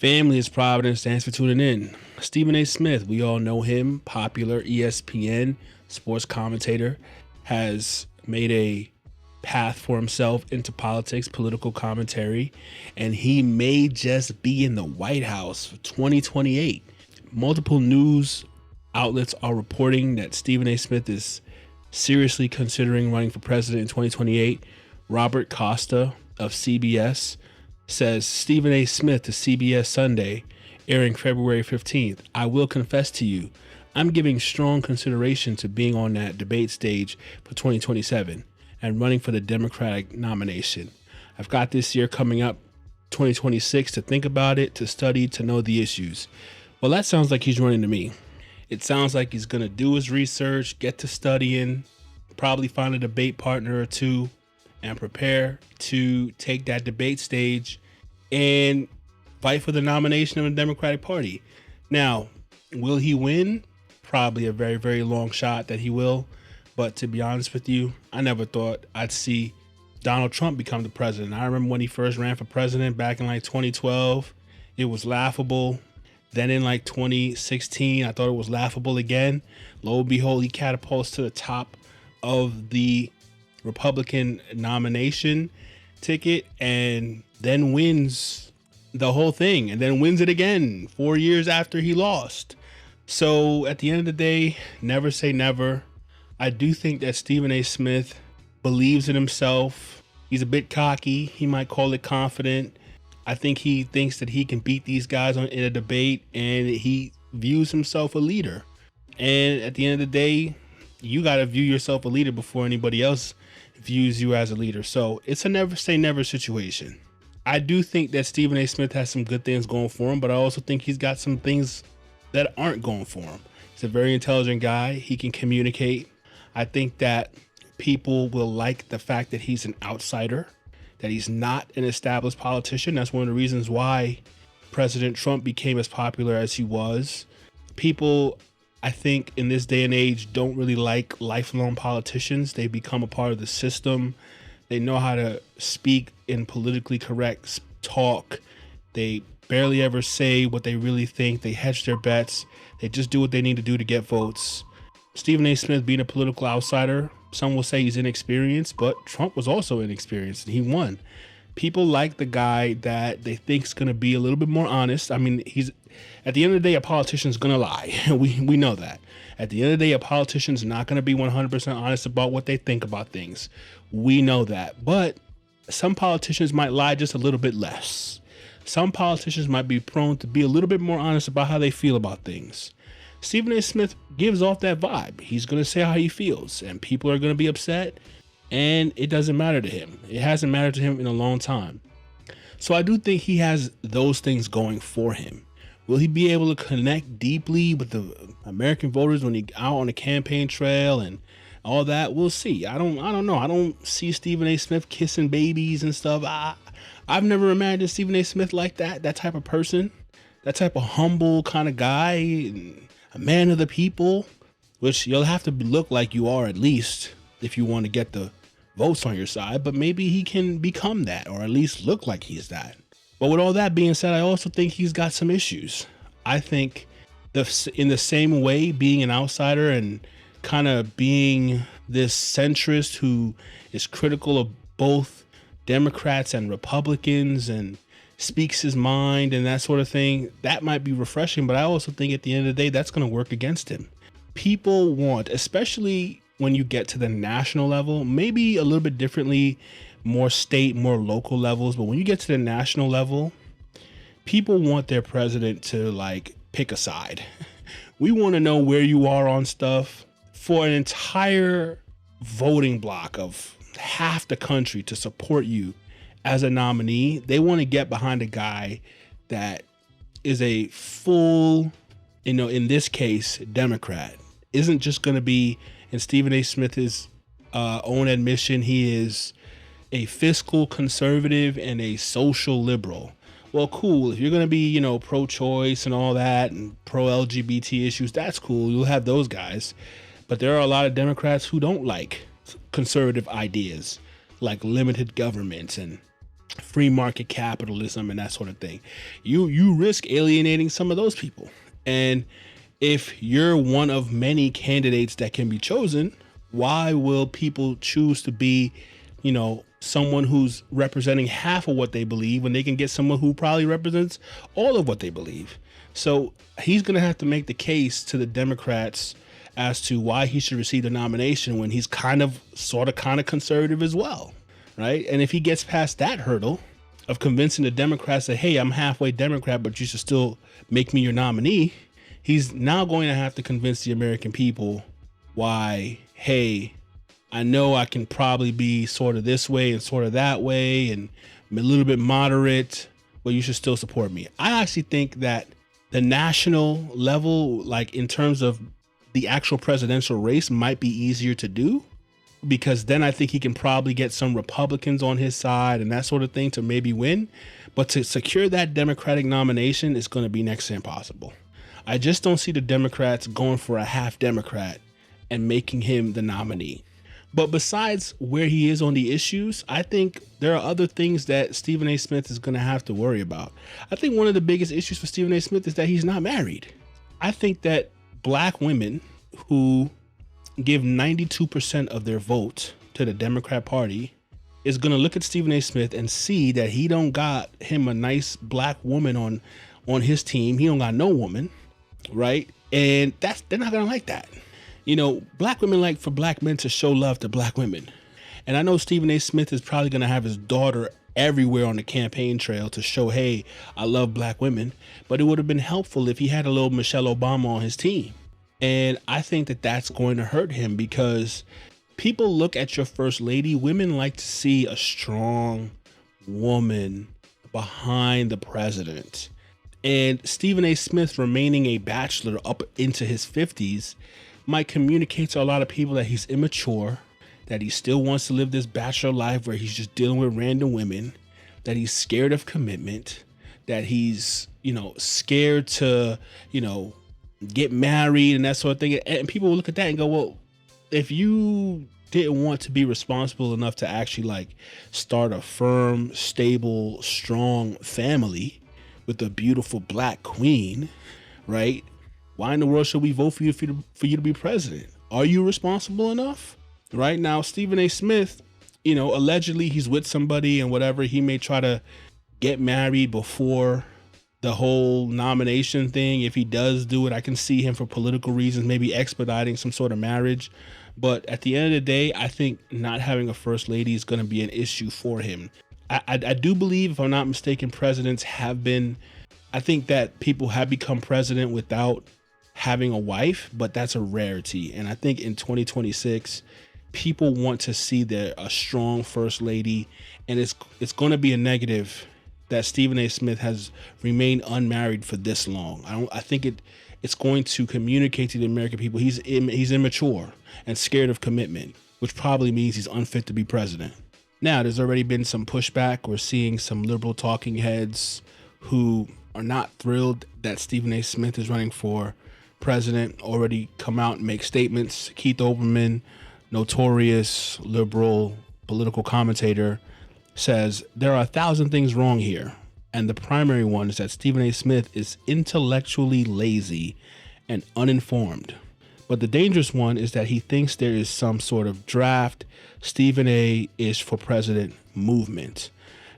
Family is Providence. Thanks for tuning in. Stephen A. Smith, we all know him, popular ESPN sports commentator, has made a path for himself into politics, political commentary, and he may just be in the White House for 2028. Multiple news outlets are reporting that Stephen A. Smith is seriously considering running for president in 2028. Robert Costa of CBS says Stephen A. Smith to CBS Sunday, airing February 15th. I will confess to you, I'm giving strong consideration to being on that debate stage for 2027 and running for the Democratic nomination. I've got this year coming up, 2026, to think about it, to study, to know the issues. Well, that sounds like he's running to me. It sounds like he's going to do his research, get to studying, probably find a debate partner or two, and prepare to take that debate stage and fight for the nomination of the Democratic Party. Now, will he win? Probably a very, very long shot that he will. But to be honest with you, I never thought I'd see Donald Trump become the president. I remember when he first ran for president back in like 2012, it was laughable. Then in like 2016, I thought it was laughable again. Lo and behold, he catapults to the top of the Republican nomination ticket and then wins the whole thing and then wins it again 4 years after he lost. So at the end of the day, never say never. I do think that Stephen A. Smith believes in himself. He's a bit cocky. He might call it confident. I think he thinks that he can beat these guys in a debate, and he views himself a leader. And at the end of the day, you got to view yourself a leader before anybody else views you as a leader. So it's a never say never situation. I do think that Stephen A. Smith has some good things going for him, but I also think he's got some things that aren't going for him. He's a very intelligent guy. He can communicate. I think that people will like the fact that he's an outsider, that he's not an established politician. That's one of the reasons why President Trump became as popular as he was. People, I think, in this day and age, don't really like lifelong politicians. They become a part of the system. They know how to speak in politically correct talk. They barely ever say what they really think. They hedge their bets. They just do what they need to do to get votes. Stephen A. Smith being a political outsider, some will say he's inexperienced, but Trump was also inexperienced and he won. People like the guy that they think is going to be a little bit more honest. I mean, he's at the end of the day, a politician's going to lie. We know that. At the end of the day, a politician's not going to be 100% honest about what they think about things. We know that. But some politicians might lie just a little bit less. Some politicians might be prone to be a little bit more honest about how they feel about things. Stephen A. Smith gives off that vibe. He's going to say how he feels, and people are going to be upset, and it doesn't matter to him. It hasn't mattered to him in a long time. So I do think he has those things going for him. Will he be able to connect deeply with the American voters when he's out on the campaign trail and all that? We'll see. I don't know. I don't see Stephen A. Smith kissing babies and stuff. I've never imagined Stephen A. Smith like that type of person, that type of humble kind of guy, a man of the people, which you'll have to look like you are at least if you want to get the votes on your side. But maybe he can become that, or at least look like he's that. But with all that being said, I also think he's got some issues. I think in the same way, being an outsider and kind of being this centrist who is critical of both Democrats and Republicans and speaks his mind and that sort of thing, that might be refreshing. But I also think at the end of the day, that's going to work against him. People want, especially when you get to the national level, maybe a little bit differently, more state, more local levels. But when you get to the national level, people want their president to like pick a side. We want to know where you are on stuff. For an entire voting block of half the country to support you as a nominee, they want to get behind a guy that is a full, in this case, Democrat. Isn't just going to be, in Stephen A. Smith's own admission, he is a fiscal conservative and a social liberal. Well, cool. If you're going to be, pro-choice and all that and pro-LGBT issues, that's cool. You'll have those guys. But there are a lot of Democrats who don't like conservative ideas like limited government and free market capitalism and that sort of thing. You risk alienating some of those people. And if you're one of many candidates that can be chosen, why will people choose to be, someone who's representing half of what they believe when they can get someone who probably represents all of what they believe? So he's going to have to make the case to the Democrats as to why he should receive the nomination when he's kind of conservative as well, right? And if he gets past that hurdle of convincing the Democrats that, hey, I'm halfway Democrat, but you should still make me your nominee, he's now going to have to convince the American people why, hey, I know I can probably be sort of this way and sort of that way and I'm a little bit moderate, but you should still support me. I actually think that the national level, like in terms of the actual presidential race, might be easier to do, because then I think he can probably get some Republicans on his side and that sort of thing to maybe win. But to secure that Democratic nomination is going to be next to impossible. I just don't see the Democrats going for a half Democrat and making him the nominee. But besides where he is on the issues, I think there are other things that Stephen A. Smith is going to have to worry about. I think one of the biggest issues for Stephen A. Smith is that he's not married. I think that black women who give 92% of their vote to the Democrat Party is going to look at Stephen A. Smith and see that he don't got him a nice black woman on his team. He don't got no woman, right? And they're not going to like that. Black women like for black men to show love to black women. And I know Stephen A. Smith is probably going to have his daughter everywhere on the campaign trail to show, hey, I love black women. But it would have been helpful if he had a little Michelle Obama on his team. And I think that that's going to hurt him, because people look at your first lady. Women like to see a strong woman behind the president. And Stephen A. Smith remaining a bachelor up into his 50s might communicate to a lot of people that he's immature, that he still wants to live this bachelor life where he's just dealing with random women, that he's scared of commitment, that he's, scared to, get married and that sort of thing. And people will look at that and go, well, if you didn't want to be responsible enough to actually start a firm, stable, strong family with a beautiful black queen, right? Why in the world should we vote for you for you to be president? Are you responsible enough? Right now, Stephen A. Smith, allegedly he's with somebody and whatever. He may try to get married before the whole nomination thing. If he does do it, I can see him for political reasons, maybe expediting some sort of marriage. But at the end of the day, I think not having a first lady is going to be an issue for him. I do believe, if I'm not mistaken, I think that people have become president without having a wife, but that's a rarity. And I think in 2026, people want to see a strong first lady, and it's going to be a negative that Stephen A. Smith has remained unmarried for this long. I think it's going to communicate to the American people he's immature and scared of commitment, which probably means he's unfit to be president. Now, there's already been some pushback. We're seeing some liberal talking heads who are not thrilled that Stephen A. Smith is running for president already come out and make statements. Keith Olbermann, notorious liberal political commentator, says there are 1,000 things wrong here, and the primary one is that Stephen A. Smith is intellectually lazy and uninformed. But the dangerous one is that he thinks there is some sort of draft Stephen A. is for president movement.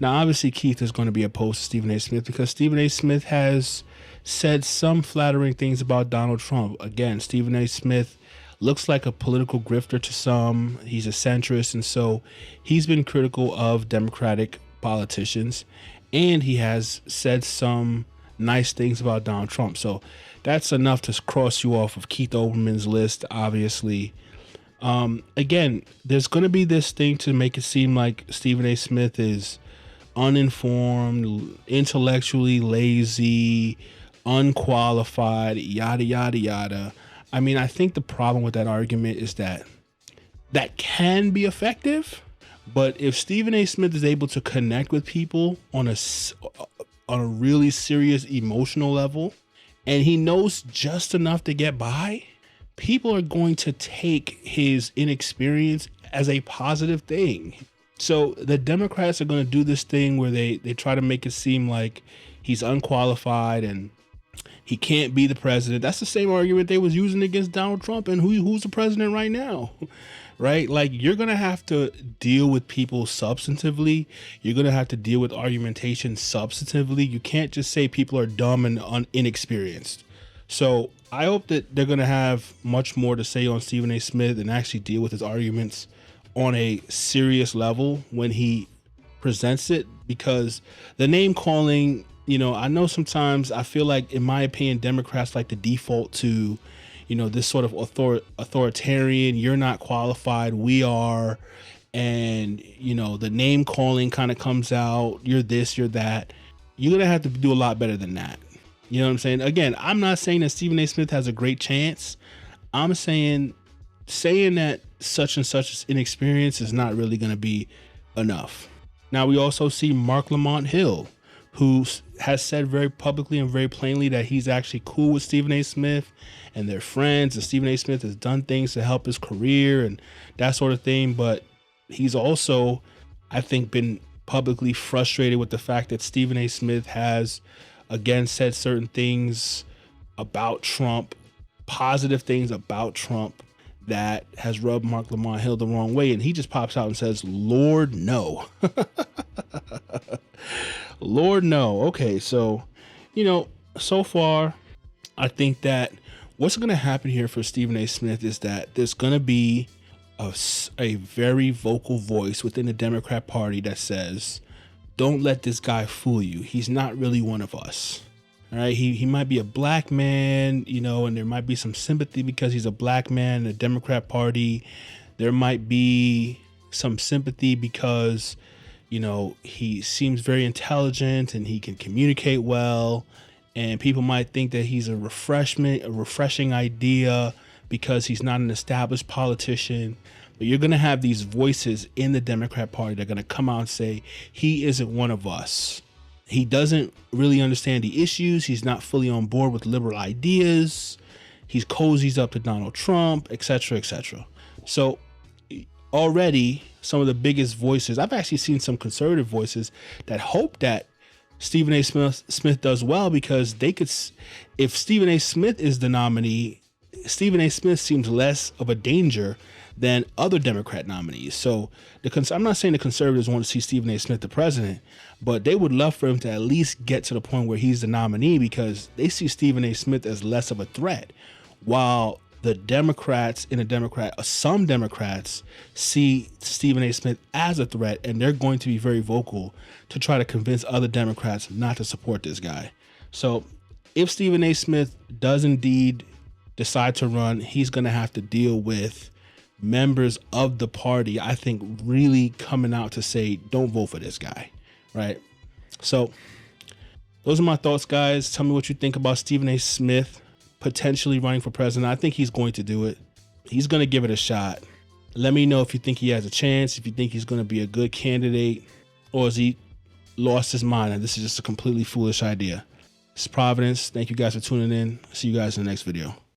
Now, obviously, Keith is going to be opposed to Stephen A. Smith because Stephen A. Smith has said some flattering things about Donald Trump. Again, Stephen A. Smith looks like a political grifter to some. He's a centrist, and so he's been critical of Democratic politicians, and he has said some nice things about Donald Trump. So that's enough to cross you off of Keith Olbermann's list, obviously. Again, there's going to be this thing to make it seem like Stephen A. Smith is uninformed, intellectually lazy, unqualified, yada, yada, yada. I mean, I think the problem with that argument is that can be effective, but if Stephen A. Smith is able to connect with people on a really serious emotional level, and he knows just enough to get by, people are going to take his inexperience as a positive thing. So the Democrats are going to do this thing where they try to make it seem like he's unqualified and he can't be the president. That's the same argument they was using against Donald Trump and who's the president right now, right? Like, you're going to have to deal with people substantively. You're going to have to deal with argumentation substantively. You can't just say people are dumb and inexperienced. So I hope that they're going to have much more to say on Stephen A. Smith and actually deal with his arguments on a serious level when he presents it, because the name calling, I know sometimes I feel like, in my opinion, Democrats like to default to, this sort of authoritarian, you're not qualified, we are. And, the name calling kind of comes out, you're this, you're that. You're going to have to do a lot better than that. You know what I'm saying? Again, I'm not saying that Stephen A. Smith has a great chance. I'm saying that such and such inexperience is not really going to be enough. Now, we also see Marc Lamont Hill, who has said very publicly and very plainly that he's actually cool with Stephen A. Smith and they're friends, and Stephen A. Smith has done things to help his career and that sort of thing. But he's also, I think, been publicly frustrated with the fact that Stephen A. Smith has, again, said certain things about Trump, positive things about Trump, that has rubbed Marc Lamont Hill the wrong way. And he just pops out and says, Lord, no. Lord, no. Okay, so, so far, I think that what's going to happen here for Stephen A. Smith is that there's going to be a very vocal voice within the Democrat Party that says, don't let this guy fool you. He's not really one of us. All right, he might be a black man, and there might be some sympathy because he's a black man in the Democrat Party. There might be some sympathy because, he seems very intelligent and he can communicate well. And people might think that he's a refreshing idea because he's not an established politician. But you're going to have these voices in the Democrat Party that are going to come out and say, he isn't one of us. He doesn't really understand the issues. He's not fully on board with liberal ideas. He's cozies up to Donald Trump, etc., etc. So already some of the biggest voices, I've actually seen some conservative voices that hope that Stephen A. Smith does well, because they could, if Stephen A. Smith is the nominee, Stephen A. Smith seems less of a danger than other Democrat nominees. So I'm not saying the conservatives want to see Stephen A. Smith the president, but they would love for him to at least get to the point where he's the nominee, because they see Stephen A. Smith as less of a threat, while the Democrats some Democrats see Stephen A. Smith as a threat, and they're going to be very vocal to try to convince other Democrats not to support this guy. So if Stephen A. Smith does indeed decide to run, he's going to have to deal with members of the party, I think, really coming out to say, don't vote for this guy, right? So those are my thoughts, guys. Tell me what you think about Stephen A. Smith potentially running for president. I think he's going to do it. He's going to give it a shot. Let me know if you think he has a chance, if you think he's going to be a good candidate, or has he lost his mind and this is just a completely foolish idea. It's Providence. Thank you guys for tuning in. See you guys in the next video.